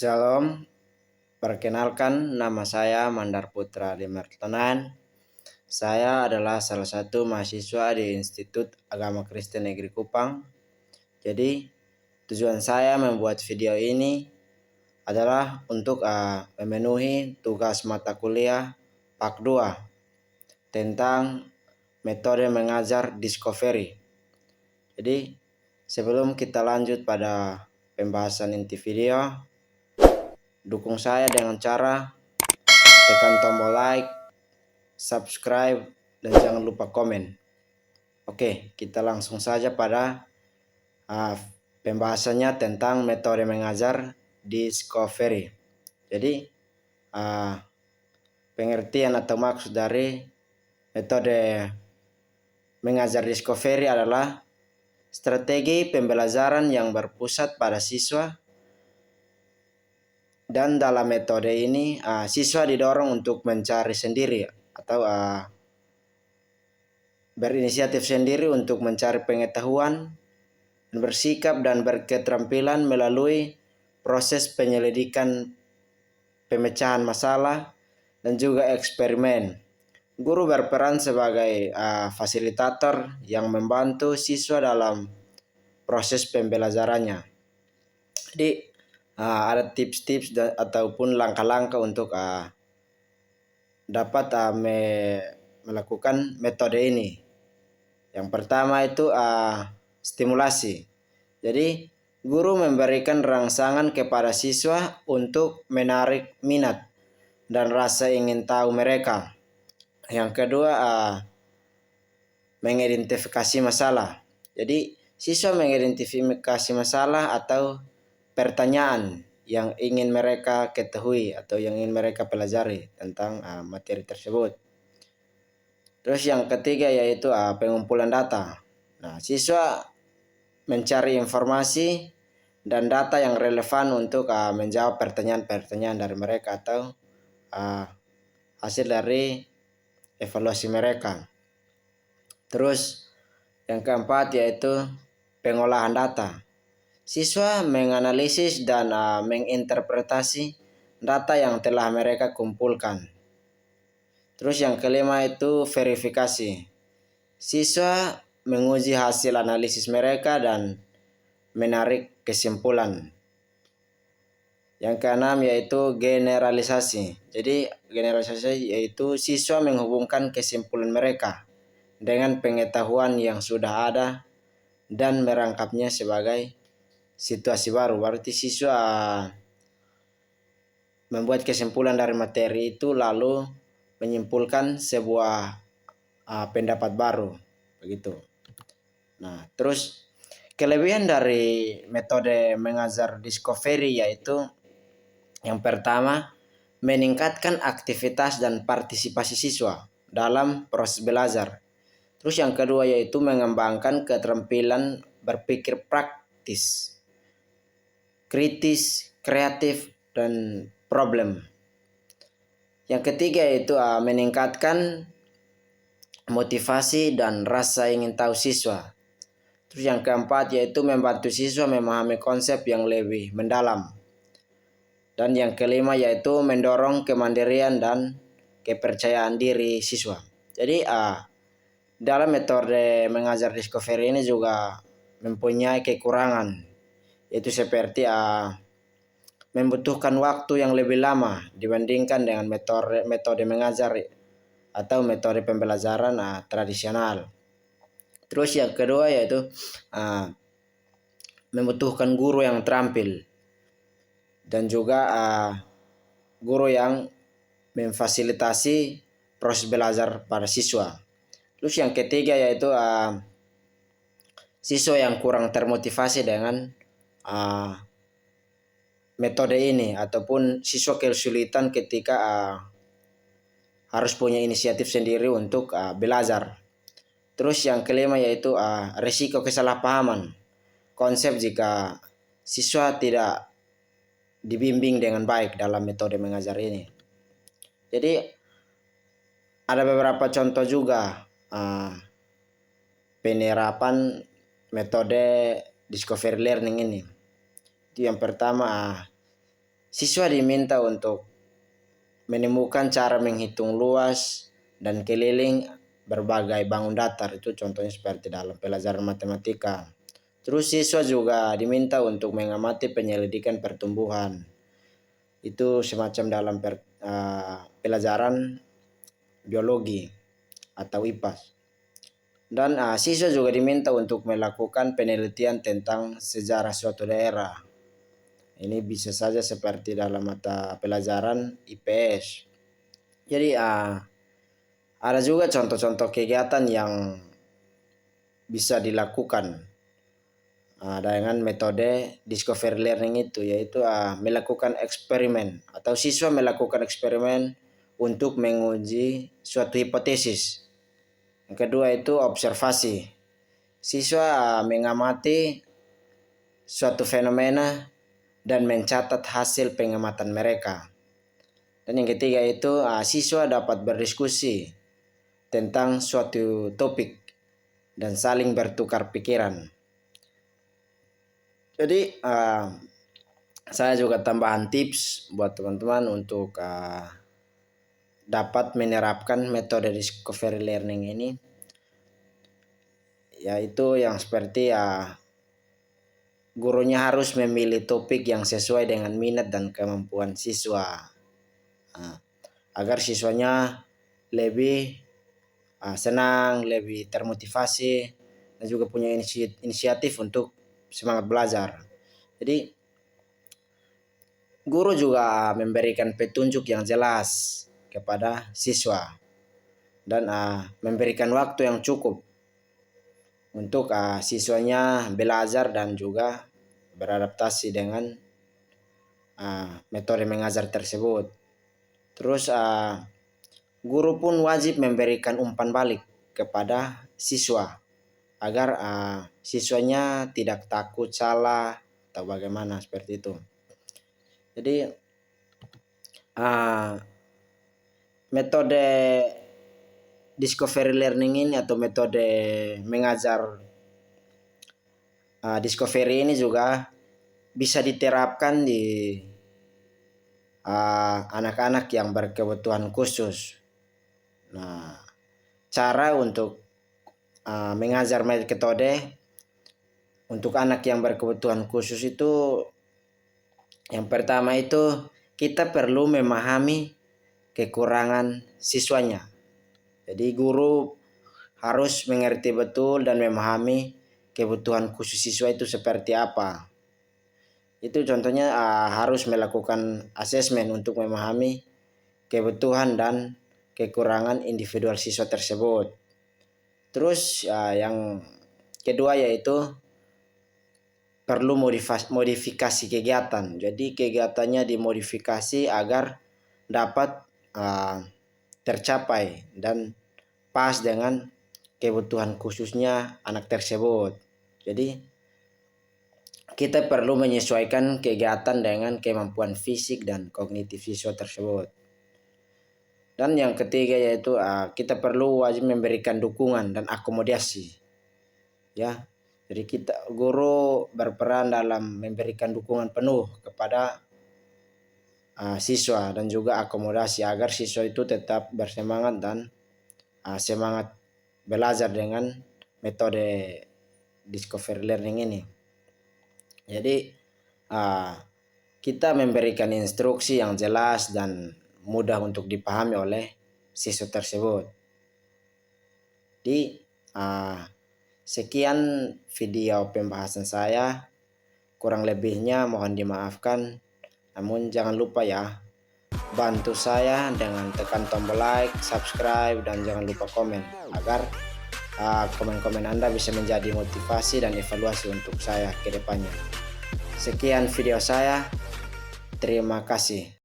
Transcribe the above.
Shalom, perkenalkan nama saya Mandar Putra Limertonan. Saya adalah salah satu mahasiswa di Institut Agama Kristen Negeri Kupang. Jadi tujuan saya membuat video ini adalah untuk memenuhi tugas mata kuliah Pak 2 tentang metode mengajar discovery. Jadi sebelum kita lanjut pada pembahasan inti video, dukung saya dengan cara tekan tombol like, subscribe, dan jangan lupa komen. Oke, kita langsung saja pada pembahasannya tentang metode mengajar discovery. Jadi pengertian atau maksud dari metode mengajar discovery adalah strategi pembelajaran yang berpusat pada siswa, dan dalam metode ini siswa didorong untuk mencari sendiri atau berinisiatif sendiri untuk mencari pengetahuan, bersikap dan berketerampilan melalui proses penyelidikan, pemecahan masalah, dan juga eksperimen. Guru berperan sebagai fasilitator yang membantu siswa dalam proses pembelajarannya. Jadi ada tips-tips ataupun langkah-langkah untuk dapat melakukan metode ini. Yang pertama itu stimulasi. Jadi guru memberikan rangsangan kepada siswa untuk menarik minat dan rasa ingin tahu mereka. Yang kedua mengidentifikasi masalah. Jadi siswa mengidentifikasi masalah atau pertanyaan yang ingin mereka ketahui atau yang ingin mereka pelajari tentang materi tersebut. Terus yang ketiga yaitu pengumpulan data. Nah, siswa mencari informasi dan data yang relevan untuk menjawab pertanyaan-pertanyaan dari mereka atau hasil dari evaluasi mereka. Terus yang keempat yaitu pengolahan data. Siswa menganalisis dan menginterpretasi data yang telah mereka kumpulkan. Terus yang kelima itu verifikasi. Siswa menguji hasil analisis mereka dan menarik kesimpulan. Yang keenam yaitu generalisasi. Jadi generalisasi yaitu siswa menghubungkan kesimpulan mereka dengan pengetahuan yang sudah ada dan merangkapnya sebagai situasi baru. Berarti siswa membuat kesimpulan dari materi itu lalu menyimpulkan sebuah pendapat baru, begitu. Nah, terus kelebihan dari metode mengajar discovery yaitu yang pertama, meningkatkan aktivitas dan partisipasi siswa dalam proses belajar. Terus yang kedua yaitu mengembangkan keterampilan berpikir praktis, kritis, kreatif, dan problem. Yang ketiga yaitu meningkatkan motivasi dan rasa ingin tahu siswa. Terus yang keempat yaitu membantu siswa memahami konsep yang lebih mendalam. Dan yang kelima yaitu mendorong kemandirian dan kepercayaan diri siswa. Jadi dalam metode mengajar discovery ini juga mempunyai kekurangan, yaitu seperti membutuhkan waktu yang lebih lama dibandingkan dengan metode mengajar atau metode pembelajaran tradisional. Terus yang kedua yaitu membutuhkan guru yang terampil dan juga guru yang memfasilitasi proses belajar pada siswa. Terus yang ketiga yaitu siswa yang kurang termotivasi dengan metode ini ataupun siswa kesulitan ketika harus punya inisiatif sendiri untuk belajar. Terus yang kelima yaitu risiko kesalahpahaman konsep jika siswa tidak dibimbing dengan baik dalam metode mengajar ini. Jadi ada beberapa contoh juga penerapan metode discovery learning ini. Itu yang pertama, Siswa diminta untuk menemukan cara menghitung luas dan keliling berbagai bangun datar. Itu contohnya seperti dalam pelajaran matematika. Terus siswa juga diminta untuk mengamati penyelidikan pertumbuhan. Itu semacam dalam pelajaran biologi atau IPAS. Dan siswa juga diminta untuk melakukan penelitian tentang sejarah suatu daerah. Ini bisa saja seperti dalam mata pelajaran IPS. Jadi ada juga contoh-contoh kegiatan yang bisa dilakukan dengan metode discovery learning itu, yaitu melakukan eksperimen atau siswa melakukan eksperimen untuk menguji suatu hipotesis. Yang kedua itu observasi. Siswa mengamati suatu fenomena dan mencatat hasil pengamatan mereka. Dan yang ketiga itu siswa dapat berdiskusi tentang suatu topik dan saling bertukar pikiran. Jadi saya juga tambahan tips buat teman-teman untuk dapat menerapkan metode discovery learning ini, yaitu yang seperti gurunya harus memilih topik yang sesuai dengan minat dan kemampuan siswa, agar siswanya lebih senang, lebih termotivasi, dan juga punya inisiatif untuk semangat belajar. Jadi guru juga memberikan petunjuk yang jelas kepada siswa dan memberikan waktu yang cukup untuk siswanya belajar dan juga beradaptasi dengan metode mengajar tersebut. Terus guru pun wajib memberikan umpan balik kepada siswa agar siswanya tidak takut salah atau bagaimana seperti itu. Jadi metode discovery learning ini atau metode mengajar discovery ini juga bisa diterapkan di anak-anak yang berkebutuhan khusus. Nah, cara untuk mengajar metode untuk anak yang berkebutuhan khusus itu, yang pertama itu kita perlu memahami kekurangan siswanya. Jadi guru harus mengerti betul dan memahami kebutuhan khusus siswa itu seperti apa. Itu contohnya harus melakukan asesmen untuk memahami kebutuhan dan kekurangan individual siswa tersebut. Terus yang kedua yaitu perlu modifikasi kegiatan. Jadi kegiatannya dimodifikasi agar dapat tercapai dan pas dengan kebutuhan khususnya anak tersebut. Jadi kita perlu menyesuaikan kegiatan dengan kemampuan fisik dan kognitif siswa tersebut. Dan yang ketiga yaitu kita perlu wajib memberikan dukungan dan akomodasi. Ya. Jadi guru berperan dalam memberikan dukungan penuh kepada siswa dan juga akomodasi agar siswa itu tetap bersemangat dan semangat belajar dengan metode discovery learning ini. Jadi kita memberikan instruksi yang jelas dan mudah untuk dipahami oleh siswa tersebut. Di sekian video pembahasan saya, kurang lebihnya mohon dimaafkan. Namun jangan lupa ya, bantu saya dengan tekan tombol like, subscribe, dan jangan lupa komen agar komen-komen Anda bisa menjadi motivasi dan evaluasi untuk saya ke depannya. Sekian video saya, terima kasih.